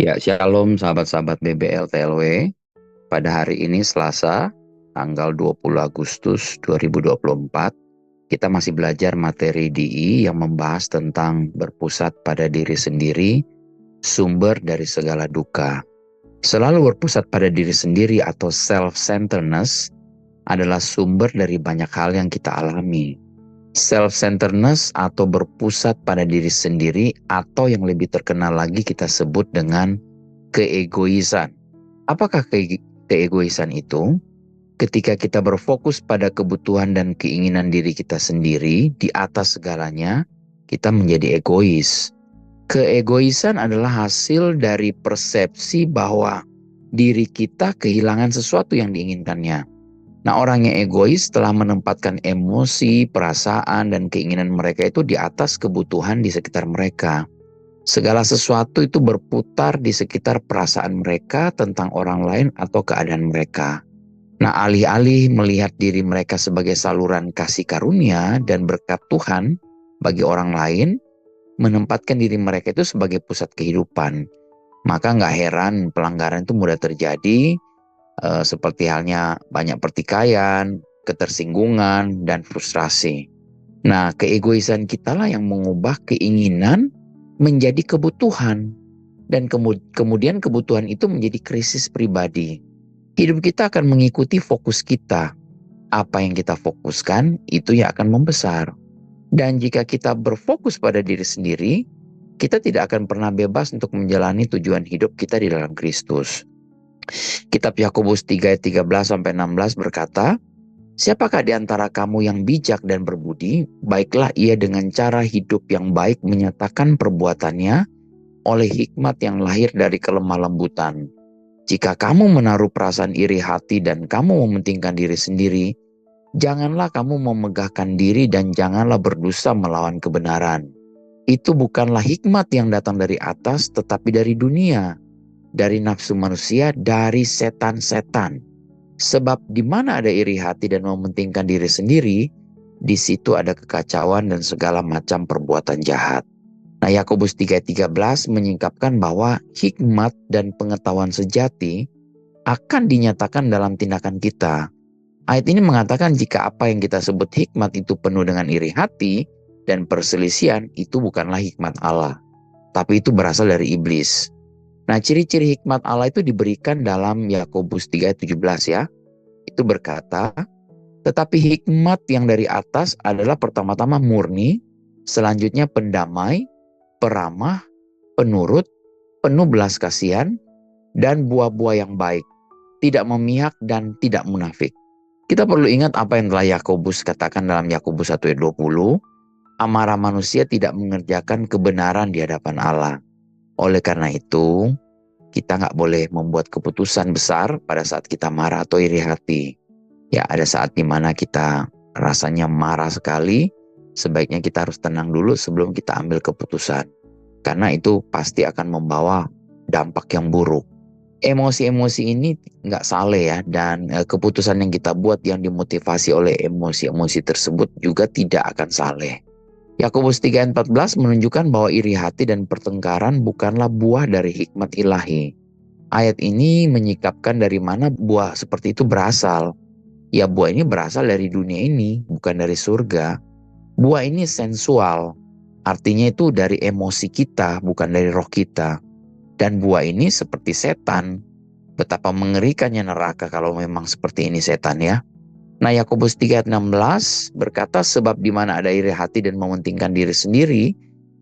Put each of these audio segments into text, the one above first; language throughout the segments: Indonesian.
Ya, shalom sahabat-sahabat BBL TLW. Pada hari ini Selasa, tanggal 20 Agustus 2024, kita masih belajar materi DI yang membahas tentang berpusat pada diri sendiri, sumber dari segala duka. Selalu berpusat pada diri sendiri atau self-centeredness adalah sumber dari banyak hal yang kita alami. Self-centeredness atau berpusat pada diri sendiri atau yang lebih terkenal lagi kita sebut dengan keegoisan. Apakah keegoisan itu? Ketika kita berfokus pada kebutuhan dan keinginan diri kita sendiri di atas segalanya, kita menjadi egois. Keegoisan adalah hasil dari persepsi bahwa diri kita kehilangan sesuatu yang diinginkannya. Nah, orang yang egois telah menempatkan emosi, perasaan, dan keinginan mereka itu di atas kebutuhan di sekitar mereka. Segala sesuatu itu berputar di sekitar perasaan mereka tentang orang lain atau keadaan mereka. Nah, alih-alih melihat diri mereka sebagai saluran kasih karunia dan berkat Tuhan bagi orang lain, menempatkan diri mereka itu sebagai pusat kehidupan. Maka nggak heran pelanggaran itu mudah terjadi, seperti halnya banyak pertikaian, ketersinggungan, dan frustrasi. Nah, keegoisan kita lah yang mengubah keinginan menjadi kebutuhan. Dan kemudian kebutuhan itu menjadi krisis pribadi. Hidup kita akan mengikuti fokus kita. Apa yang kita fokuskan, itu yang akan membesar. Dan jika kita berfokus pada diri sendiri, kita tidak akan pernah bebas untuk menjalani tujuan hidup kita di dalam Kristus. Kitab Yakobus 3 ayat 13-16 berkata, "Siapakah di antara kamu yang bijak dan berbudi? Baiklah ia dengan cara hidup yang baik menyatakan perbuatannya oleh hikmat yang lahir dari kelemah lembutan. Jika kamu menaruh perasaan iri hati dan kamu mementingkan diri sendiri, janganlah kamu memegahkan diri dan janganlah berdosa melawan kebenaran. Itu bukanlah hikmat yang datang dari atas, tetapi dari dunia, dari nafsu manusia, dari setan-setan. Sebab di mana ada iri hati dan mementingkan diri sendiri, di situ ada kekacauan dan segala macam perbuatan jahat." Nah, Yakobus 3:13 menyingkapkan bahwa hikmat dan pengetahuan sejati akan dinyatakan dalam tindakan kita. Ayat ini mengatakan jika apa yang kita sebut hikmat itu penuh dengan iri hati dan perselisihan, itu bukanlah hikmat Allah, tapi itu berasal dari iblis. Nah, ciri-ciri hikmat Allah itu diberikan dalam Yakobus 3:17 ya. Itu berkata, tetapi hikmat yang dari atas adalah pertama-tama murni, selanjutnya pendamai, peramah, penurut, penuh belas kasihan, dan buah-buah yang baik, tidak memihak dan tidak munafik. Kita perlu ingat apa yang telah Yakobus katakan dalam Yakobus 1 ayat 20, amarah manusia tidak mengerjakan kebenaran di hadapan Allah. Oleh karena itu, kita nggak boleh membuat keputusan besar pada saat kita marah atau iri hati. Ya, ada saat dimana kita rasanya marah sekali, sebaiknya kita harus tenang dulu sebelum kita ambil keputusan. Karena itu pasti akan membawa dampak yang buruk. Emosi-emosi ini nggak saleh ya, dan keputusan yang kita buat yang dimotivasi oleh emosi-emosi tersebut juga tidak akan saleh. Yakobus 3:14 menunjukkan bahwa iri hati dan pertengkaran bukanlah buah dari hikmat ilahi. Ayat ini menyikapkan dari mana buah seperti itu berasal. Ya, buah ini berasal dari dunia ini, bukan dari surga. Buah ini sensual, artinya itu dari emosi kita, bukan dari roh kita. Dan buah ini seperti setan. Betapa mengerikannya neraka kalau memang seperti ini setan ya. Nah, Yakobus 3:16 berkata, sebab di mana ada iri hati dan mementingkan diri sendiri,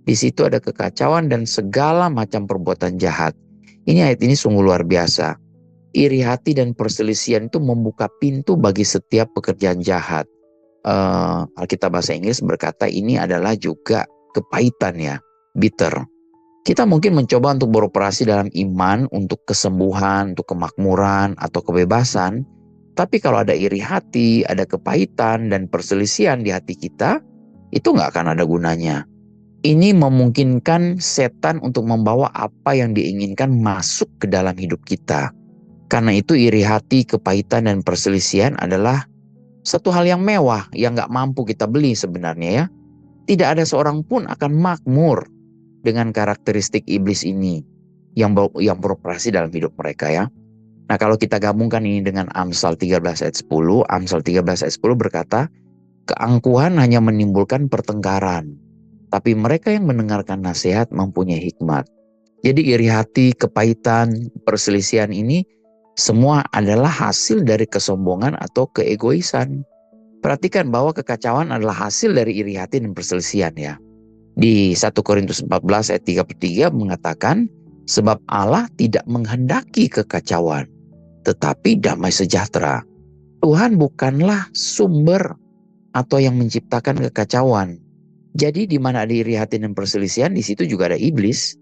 di situ ada kekacauan dan segala macam perbuatan jahat. Ayat ini sungguh luar biasa. Iri hati dan perselisihan itu membuka pintu bagi setiap pekerjaan jahat. Alkitab bahasa Inggris berkata ini adalah juga kepahitan ya, bitter. Kita mungkin mencoba untuk beroperasi dalam iman untuk kesembuhan, untuk kemakmuran, atau kebebasan. Tapi kalau ada iri hati, ada kepahitan, dan perselisihan di hati kita, itu nggak akan ada gunanya. Ini memungkinkan setan untuk membawa apa yang diinginkan masuk ke dalam hidup kita. Karena itu iri hati, kepahitan, dan perselisihan adalah satu hal yang mewah yang nggak mampu kita beli sebenarnya ya. Tidak ada seorang pun akan makmur dengan karakteristik iblis ini. yang beroperasi dalam hidup mereka ya. Nah, kalau kita gabungkan ini dengan Amsal 13 ayat 10, Amsal 13 ayat 10 berkata, keangkuhan hanya menimbulkan pertengkaran, tapi mereka yang mendengarkan nasihat mempunyai hikmat. Jadi iri hati, kepahitan, perselisihan ini semua adalah hasil dari kesombongan atau keegoisan. Perhatikan bahwa kekacauan adalah hasil dari iri hati dan perselisihan ya. Di 1 Korintus 14 ayat 33 mengatakan, sebab Allah tidak menghendaki kekacauan, tetapi damai sejahtera. Tuhan bukanlah sumber atau yang menciptakan kekacauan. Jadi di mana ada iri hati dan perselisihan, di situ juga ada iblis.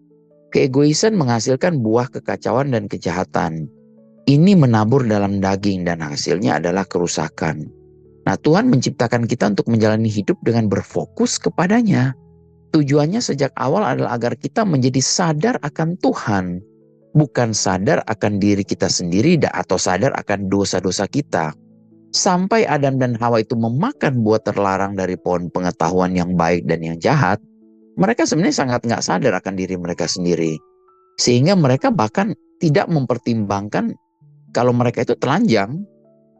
Keegoisan menghasilkan buah kekacauan dan kejahatan. Ini menabur dalam daging dan hasilnya adalah kerusakan. Nah, Tuhan menciptakan kita untuk menjalani hidup dengan berfokus kepadanya. Tujuannya sejak awal adalah agar kita menjadi sadar akan Tuhan, bukan sadar akan diri kita sendiri atau sadar akan dosa-dosa kita. Sampai Adam dan Hawa itu memakan buah terlarang dari pohon pengetahuan yang baik dan yang jahat, mereka sebenarnya sangat nggak sadar akan diri mereka sendiri. Sehingga mereka bahkan tidak mempertimbangkan kalau mereka itu telanjang.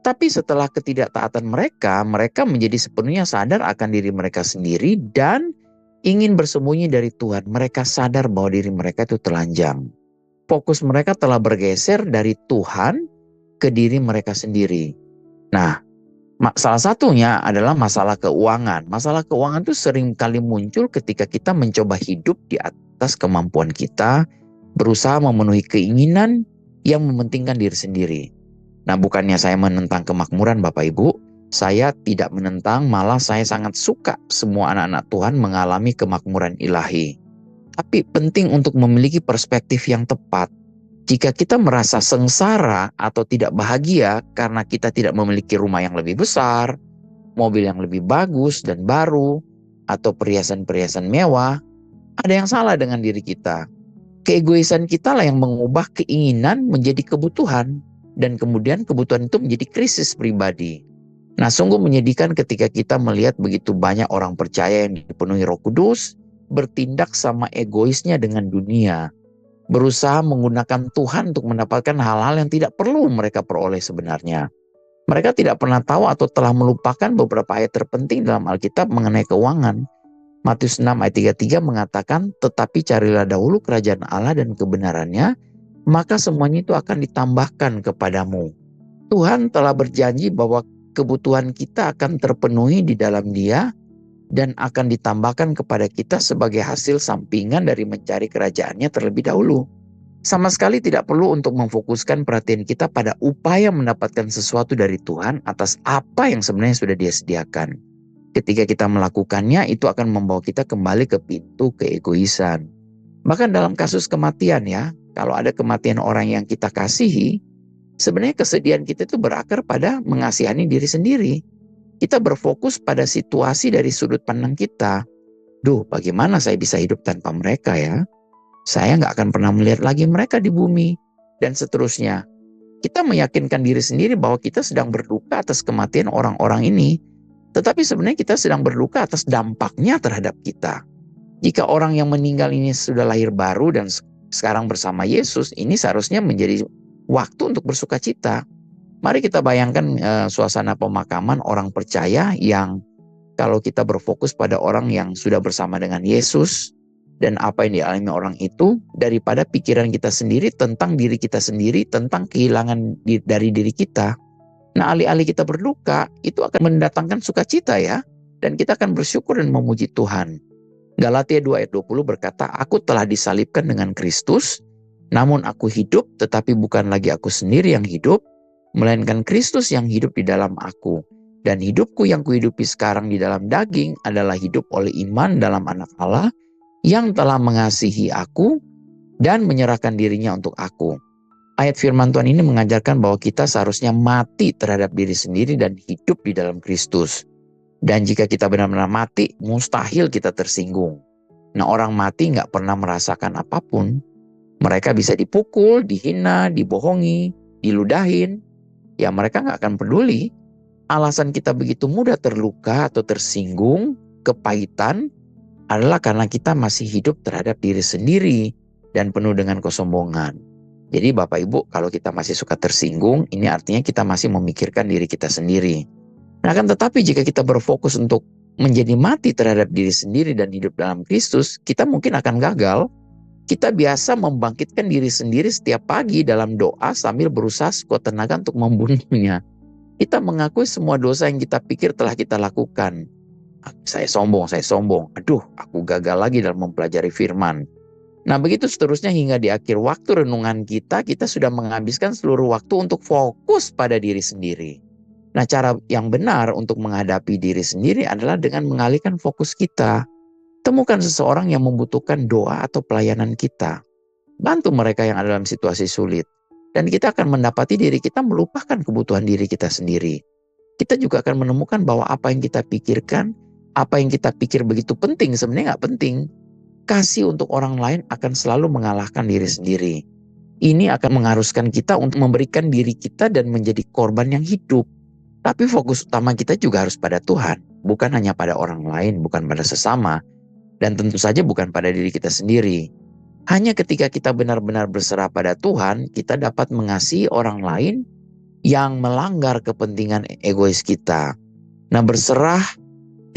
Tapi setelah ketidaktaatan mereka, mereka menjadi sepenuhnya sadar akan diri mereka sendiri dan ingin bersembunyi dari Tuhan. Mereka sadar bahwa diri mereka itu telanjang. Fokus mereka telah bergeser dari Tuhan ke diri mereka sendiri. Nah, salah satunya adalah masalah keuangan. Masalah keuangan itu sering kali muncul ketika kita mencoba hidup di atas kemampuan kita, berusaha memenuhi keinginan yang mementingkan diri sendiri. Nah, bukannya saya menentang kemakmuran Bapak Ibu, saya tidak menentang, malah saya sangat suka semua anak-anak Tuhan mengalami kemakmuran ilahi. Tapi penting untuk memiliki perspektif yang tepat. Jika kita merasa sengsara atau tidak bahagia karena kita tidak memiliki rumah yang lebih besar, mobil yang lebih bagus dan baru, atau perhiasan-perhiasan mewah, ada yang salah dengan diri kita. Keegoisan kita lah yang mengubah keinginan menjadi kebutuhan, dan kemudian kebutuhan itu menjadi krisis pribadi. Nah, sungguh menyedihkan ketika kita melihat begitu banyak orang percaya yang dipenuhi Roh Kudus, bertindak sama egoisnya dengan dunia, berusaha menggunakan Tuhan untuk mendapatkan hal-hal yang tidak perlu mereka peroleh sebenarnya. Mereka tidak pernah tahu atau telah melupakan beberapa ayat terpenting dalam Alkitab mengenai keuangan. Matius 6 ayat 33 mengatakan, tetapi carilah dahulu kerajaan Allah dan kebenarannya, maka semuanya itu akan ditambahkan kepadamu. Tuhan telah berjanji bahwa kebutuhan kita akan terpenuhi di dalam Dia dan akan ditambahkan kepada kita sebagai hasil sampingan dari mencari kerajaannya terlebih dahulu. Sama sekali tidak perlu untuk memfokuskan perhatian kita pada upaya mendapatkan sesuatu dari Tuhan atas apa yang sebenarnya sudah Dia sediakan. Ketika kita melakukannya, itu akan membawa kita kembali ke pintu keegoisan. Bahkan dalam kasus kematian ya, kalau ada kematian orang yang kita kasihi, sebenarnya kesedihan kita itu berakar pada mengasihani diri sendiri. Kita berfokus pada situasi dari sudut pandang kita. Duh, bagaimana saya bisa hidup tanpa mereka ya? Saya nggak akan pernah melihat lagi mereka di bumi. Dan seterusnya. Kita meyakinkan diri sendiri bahwa kita sedang berduka atas kematian orang-orang ini. Tetapi sebenarnya kita sedang berduka atas dampaknya terhadap kita. Jika orang yang meninggal ini sudah lahir baru dan sekarang bersama Yesus, ini seharusnya menjadi waktu untuk bersuka cita. Mari kita bayangkan suasana pemakaman orang percaya yang kalau kita berfokus pada orang yang sudah bersama dengan Yesus dan apa yang dialami orang itu daripada pikiran kita sendiri tentang diri kita sendiri, tentang kehilangan dari diri kita. Nah, alih-alih kita berduka, itu akan mendatangkan sukacita ya. Dan kita akan bersyukur dan memuji Tuhan. Galatia 2 ayat 20 berkata, aku telah disalibkan dengan Kristus, namun aku hidup, tetapi bukan lagi aku sendiri yang hidup, melainkan Kristus yang hidup di dalam aku. Dan hidupku yang kuhidupi sekarang di dalam daging adalah hidup oleh iman dalam Anak Allah yang telah mengasihi aku dan menyerahkan dirinya untuk aku. Ayat firman Tuhan ini mengajarkan bahwa kita seharusnya mati terhadap diri sendiri dan hidup di dalam Kristus. Dan jika kita benar-benar mati, mustahil kita tersinggung. Nah, orang mati nggak pernah merasakan apapun. Mereka bisa dipukul, dihina, dibohongi, diludahin. Ya mereka nggak akan peduli. Alasan kita begitu mudah terluka atau tersinggung, kepahitan, adalah karena kita masih hidup terhadap diri sendiri dan penuh dengan kesombongan. Jadi Bapak Ibu, kalau kita masih suka tersinggung, ini artinya kita masih memikirkan diri kita sendiri. Nah, kan tetapi jika kita berfokus untuk menjadi mati terhadap diri sendiri dan hidup dalam Kristus, kita mungkin akan gagal. Kita biasa membangkitkan diri sendiri setiap pagi dalam doa sambil berusaha sekuat tenaga untuk membunuhnya. Kita mengakui semua dosa yang kita pikir telah kita lakukan. Saya sombong. Aduh, aku gagal lagi dalam mempelajari firman. Nah, begitu seterusnya hingga di akhir waktu renungan kita sudah menghabiskan seluruh waktu untuk fokus pada diri sendiri. Nah, cara yang benar untuk menghadapi diri sendiri adalah dengan mengalihkan fokus kita. Temukan seseorang yang membutuhkan doa atau pelayanan kita. Bantu mereka yang ada dalam situasi sulit. Dan kita akan mendapati diri kita melupakan kebutuhan diri kita sendiri. Kita juga akan menemukan bahwa apa yang kita pikirkan, apa yang kita pikir begitu penting, sebenarnya nggak penting. Kasih untuk orang lain akan selalu mengalahkan diri sendiri. Ini akan mengharuskan kita untuk memberikan diri kita dan menjadi korban yang hidup. Tapi fokus utama kita juga harus pada Tuhan. Bukan hanya pada orang lain, bukan pada sesama. Dan tentu saja bukan pada diri kita sendiri. Hanya ketika kita benar-benar berserah pada Tuhan, kita dapat mengasihi orang lain yang melanggar kepentingan egois kita. Nah, berserah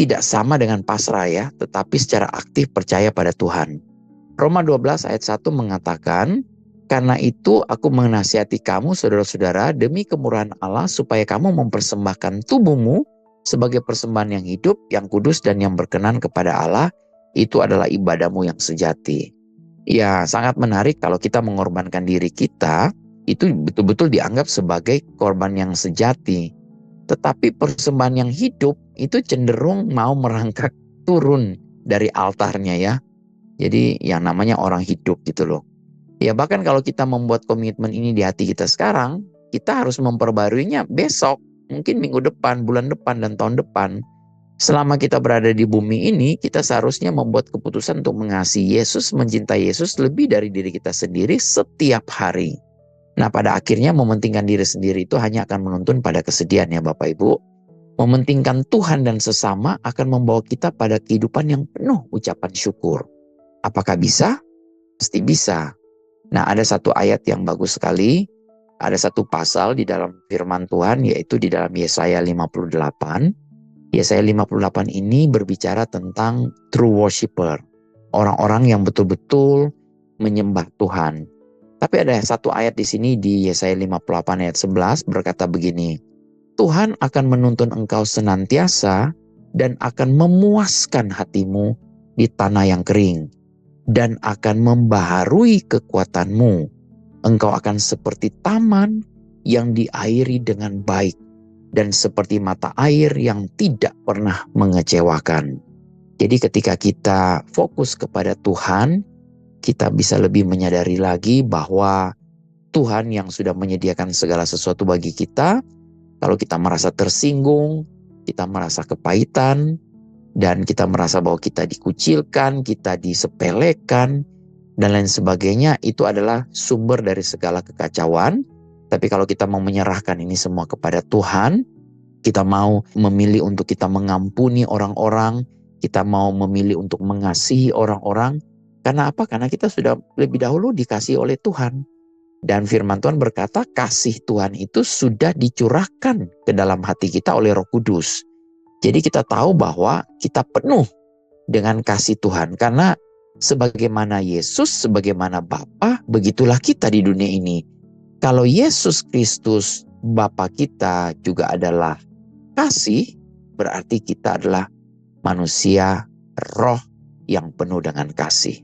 tidak sama dengan pasrah ya, tetapi secara aktif percaya pada Tuhan. Roma 12 ayat 1 mengatakan, "Karena itu aku menasihati kamu saudara-saudara demi kemurahan Allah supaya kamu mempersembahkan tubuhmu sebagai persembahan yang hidup, yang kudus dan yang berkenan kepada Allah, itu adalah ibadahmu yang sejati." Ya, sangat menarik kalau kita mengorbankan diri kita, itu betul-betul dianggap sebagai korban yang sejati. Tetapi persembahan yang hidup itu cenderung mau merangkak turun dari altarnya ya. Jadi yang namanya orang hidup gitu loh. Ya bahkan kalau kita membuat komitmen ini di hati kita sekarang, kita harus memperbaruinya besok, mungkin minggu depan, bulan depan, dan tahun depan. Selama kita berada di bumi ini, kita seharusnya membuat keputusan untuk mengasihi Yesus, mencintai Yesus lebih dari diri kita sendiri setiap hari. Nah, pada akhirnya mementingkan diri sendiri itu hanya akan menuntun pada kesedihan ya Bapak Ibu. Mementingkan Tuhan dan sesama akan membawa kita pada kehidupan yang penuh ucapan syukur. Apakah bisa? Pasti bisa. Nah, ada satu ayat yang bagus sekali. Ada satu pasal di dalam firman Tuhan, yaitu di dalam Yesaya 58. Yesaya 58 ini berbicara tentang true worshiper. Orang-orang yang betul-betul menyembah Tuhan. Tapi ada satu ayat di sini di Yesaya 58 ayat 11 berkata begini, "Tuhan akan menuntun engkau senantiasa dan akan memuaskan hatimu di tanah yang kering dan akan membaharui kekuatanmu. Engkau akan seperti taman yang diairi dengan baik dan seperti mata air yang tidak pernah mengecewakan." Jadi ketika kita fokus kepada Tuhan, kita bisa lebih menyadari lagi bahwa Tuhan yang sudah menyediakan segala sesuatu bagi kita. Kalau kita merasa tersinggung, kita merasa kepahitan, dan kita merasa bahwa kita dikucilkan, kita disepelekan, dan lain sebagainya, itu adalah sumber dari segala kekacauan. Tapi kalau kita mau menyerahkan ini semua kepada Tuhan, kita mau memilih untuk kita mengampuni orang-orang, kita mau memilih untuk mengasihi orang-orang. Karena apa? Karena kita sudah lebih dahulu dikasihi oleh Tuhan. Dan firman Tuhan berkata, kasih Tuhan itu sudah dicurahkan ke dalam hati kita oleh Roh Kudus. Jadi kita tahu bahwa kita penuh dengan kasih Tuhan. Karena sebagaimana Yesus, sebagaimana Bapa, begitulah kita di dunia ini. Kalau Yesus Kristus, Bapa kita juga adalah kasih, berarti kita adalah manusia roh yang penuh dengan kasih.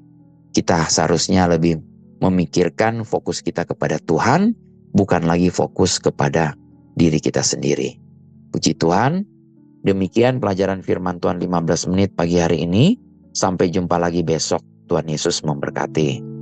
Kita seharusnya lebih memikirkan fokus kita kepada Tuhan, bukan lagi fokus kepada diri kita sendiri. Puji Tuhan, demikian pelajaran firman Tuhan 15 menit pagi hari ini. Sampai jumpa lagi besok. Tuhan Yesus memberkati.